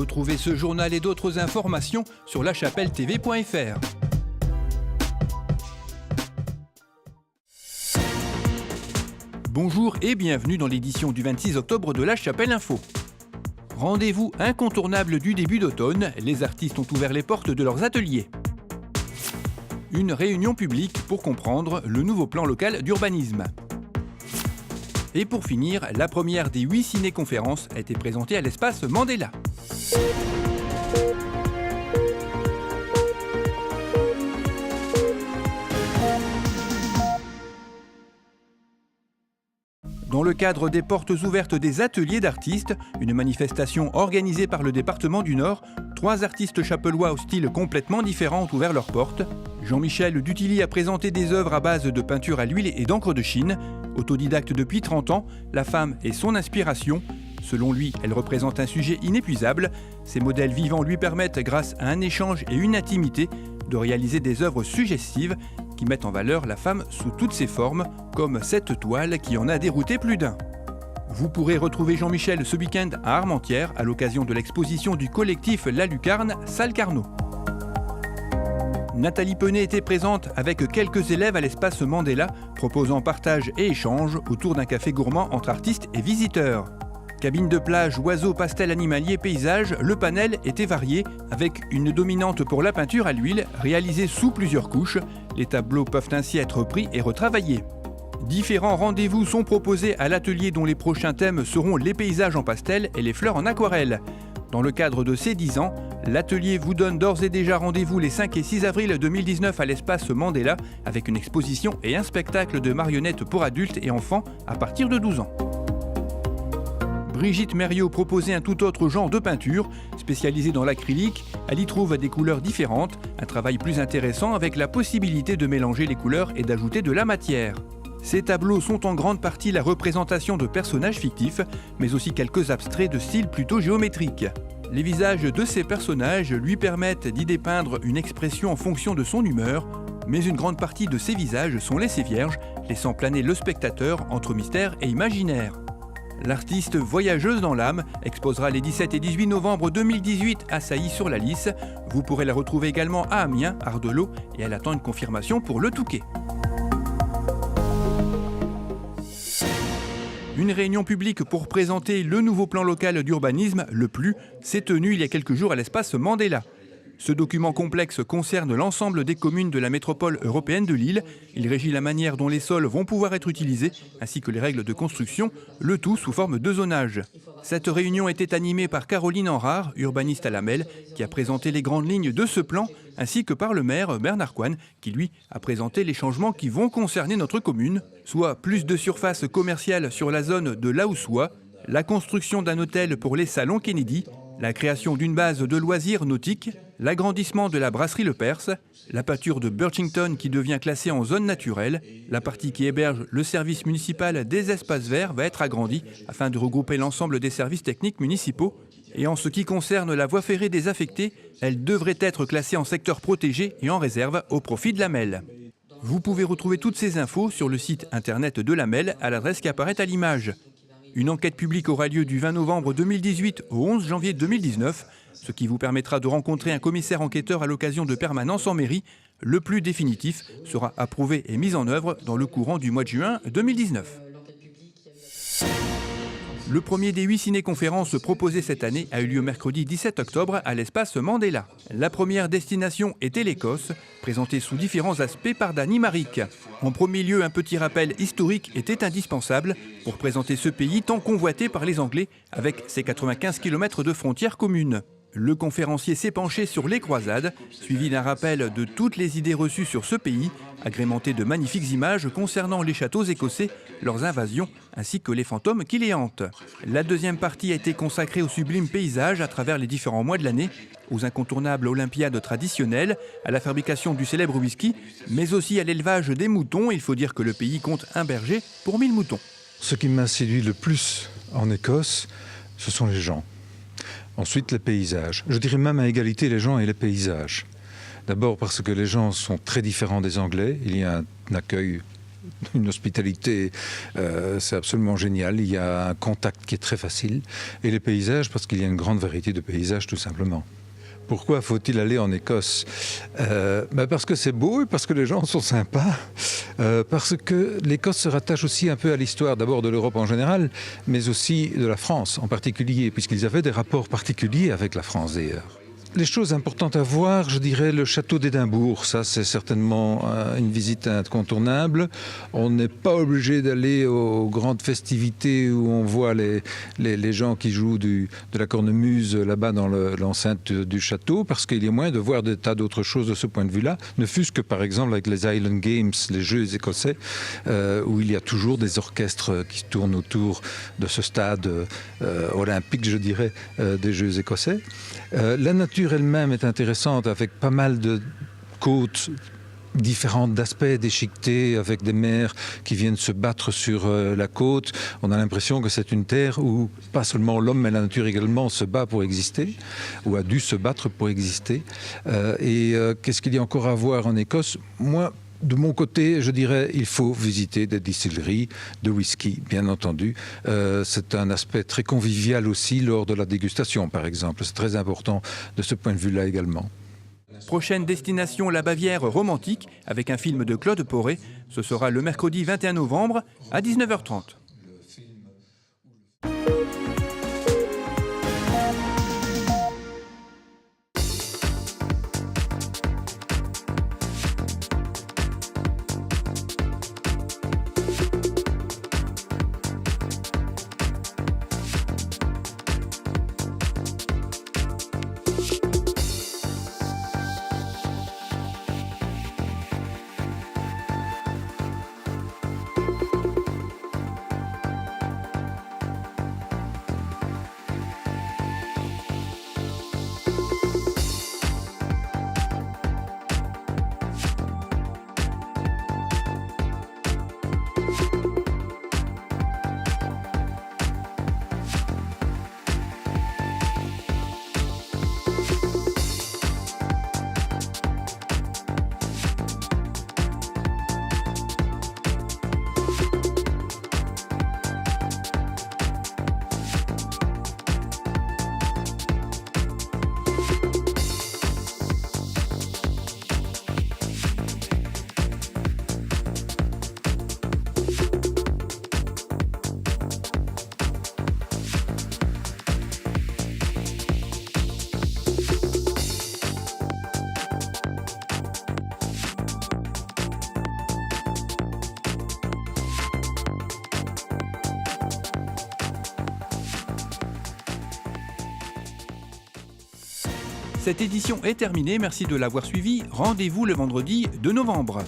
Retrouvez ce journal et d'autres informations sur lachapelle-tv.fr. Bonjour et bienvenue dans l'édition du 26 octobre de La Chapelle Info. Rendez-vous incontournable du début d'automne, les artistes ont ouvert les portes de leurs ateliers. Une réunion publique pour comprendre le nouveau plan local d'urbanisme. Et pour finir, la première des 8 ciné-conférences a été présentée à l'espace Mandela. Dans le cadre des portes ouvertes des ateliers d'artistes, une manifestation organisée par le département du Nord, 3 artistes chapellois au style complètement différent ont ouvert leurs portes. Jean-Michel Dutilly a présenté des œuvres à base de peinture à l'huile et d'encre de Chine. Autodidacte depuis 30 ans, la femme est son inspiration. Selon lui, elle représente un sujet inépuisable. Ces modèles vivants lui permettent, grâce à un échange et une intimité, de réaliser des œuvres suggestives qui mettent en valeur la femme sous toutes ses formes, comme cette toile qui en a dérouté plus d'un. Vous pourrez retrouver Jean-Michel ce week-end à Armentières à l'occasion de l'exposition du collectif La Lucarne, salle Carnot. Nathalie Penet était présente avec quelques élèves à l'espace Mandela, proposant partage et échange autour d'un café gourmand entre artistes et visiteurs. Cabine de plage, oiseaux, pastels animaliers, paysages, le panel était varié avec une dominante pour la peinture à l'huile réalisée sous plusieurs couches. Les tableaux peuvent ainsi être pris et retravaillés. Différents rendez-vous sont proposés à l'atelier dont les prochains thèmes seront les paysages en pastel et les fleurs en aquarelle. Dans le cadre de ces 10 ans, l'atelier vous donne d'ores et déjà rendez-vous les 5 et 6 avril 2019 à l'espace Mandela avec une exposition et un spectacle de marionnettes pour adultes et enfants à partir de 12 ans. Brigitte Mériot proposait un tout autre genre de peinture, spécialisée dans l'acrylique. Elle y trouve des couleurs différentes, un travail plus intéressant avec la possibilité de mélanger les couleurs et d'ajouter de la matière. Ces tableaux sont en grande partie la représentation de personnages fictifs, mais aussi quelques abstraits de style plutôt géométrique. Les visages de ces personnages lui permettent d'y dépeindre une expression en fonction de son humeur, mais une grande partie de ces visages sont laissés vierges, laissant planer le spectateur entre mystère et imaginaire. L'artiste voyageuse dans l'âme exposera les 17 et 18 novembre 2018 à Sailly-sur-la-Lys. Vous pourrez la retrouver également à Amiens, Ardelot, et elle attend une confirmation pour le Touquet. Une réunion publique pour présenter le nouveau plan local d'urbanisme, le PLU, s'est tenue il y a quelques jours à l'espace Mandela. Ce document complexe concerne l'ensemble des communes de la métropole européenne de Lille. Il régit la manière dont les sols vont pouvoir être utilisés, ainsi que les règles de construction, le tout sous forme de zonage. Cette réunion était animée par Caroline Enrard, urbaniste à la MEL, qui a présenté les grandes lignes de ce plan, ainsi que par le maire Bernard Coine, qui lui a présenté les changements qui vont concerner notre commune, soit plus de surface commerciale sur la zone de Laoussois, la construction d'un hôtel pour les salons Kennedy, la création d'une base de loisirs nautiques, l'agrandissement de la brasserie Le Perse, la pâture de Birchington qui devient classée en zone naturelle, la partie qui héberge le service municipal des espaces verts va être agrandie afin de regrouper l'ensemble des services techniques municipaux. Et en ce qui concerne la voie ferrée désaffectée, elle devrait être classée en secteur protégé et en réserve au profit de la MEL. Vous pouvez retrouver toutes ces infos sur le site internet de la MEL à l'adresse qui apparaît à l'image. Une enquête publique aura lieu du 20 novembre 2018 au 11 janvier 2019, ce qui vous permettra de rencontrer un commissaire enquêteur à l'occasion de permanences en mairie. Le plus définitif sera approuvé et mis en œuvre dans le courant du mois de juin 2019. Le premier des 8 ciné-conférences proposées cette année a eu lieu mercredi 17 octobre à l'espace Mandela. La première destination était l'Écosse, présentée sous différents aspects par Dany Maric. En premier lieu, un petit rappel historique était indispensable pour présenter ce pays tant convoité par les Anglais avec ses 95 km de frontières communes. Le conférencier s'est penché sur les croisades, suivi d'un rappel de toutes les idées reçues sur ce pays, agrémenté de magnifiques images concernant les châteaux écossais, leurs invasions, ainsi que les fantômes qui les hantent. La deuxième partie a été consacrée aux sublimes paysages à travers les différents mois de l'année, aux incontournables olympiades traditionnelles, à la fabrication du célèbre whisky, mais aussi à l'élevage des moutons. Il faut dire que le pays compte un berger pour 1000 moutons. Ce qui m'a séduit le plus en Écosse, ce sont les gens. Ensuite, les paysages. Je dirais même à égalité les gens et les paysages. D'abord parce que les gens sont très différents des Anglais. Il y a un accueil une hospitalité, c'est absolument génial. Il y a un contact qui est très facile. Et les paysages, parce qu'il y a une grande variété de paysages, tout simplement. Pourquoi faut-il aller en Écosse? Parce que c'est beau et parce que les gens sont sympas. Parce que l'Écosse se rattache aussi un peu à l'histoire, d'abord de l'Europe en général, mais aussi de la France en particulier, puisqu'ils avaient des rapports particuliers avec la France d'ailleurs. Les choses importantes à voir, je dirais le château d'Édimbourg. Ça, c'est certainement une visite incontournable. On n'est pas obligé d'aller aux grandes festivités où on voit les gens qui jouent de la cornemuse là-bas dans l'enceinte du château, parce qu'il y a moyen de voir des tas d'autres choses de ce point de vue-là, ne fût-ce que par exemple avec les Highland Games, les Jeux écossais, où il y a toujours des orchestres qui tournent autour de ce stade olympique, je dirais, des Jeux écossais. La nature elle-même est intéressante avec pas mal de côtes différentes d'aspects, d'échiquetés, avec des mers qui viennent se battre sur la côte. On a l'impression que c'est une terre où pas seulement l'homme mais la nature également se bat pour exister, ou a dû se battre pour exister. Qu'est-ce qu'il y a encore à voir en Écosse? Moi, de mon côté, je dirais il faut visiter des distilleries de whisky, bien entendu. C'est un aspect très convivial aussi lors de la dégustation, par exemple. C'est très important de ce point de vue-là également. Prochaine destination, la Bavière romantique, avec un film de Claude Poré. Ce sera le mercredi 21 novembre à 19h30. Cette édition est terminée, merci de l'avoir suivi. Rendez-vous le vendredi 2 novembre.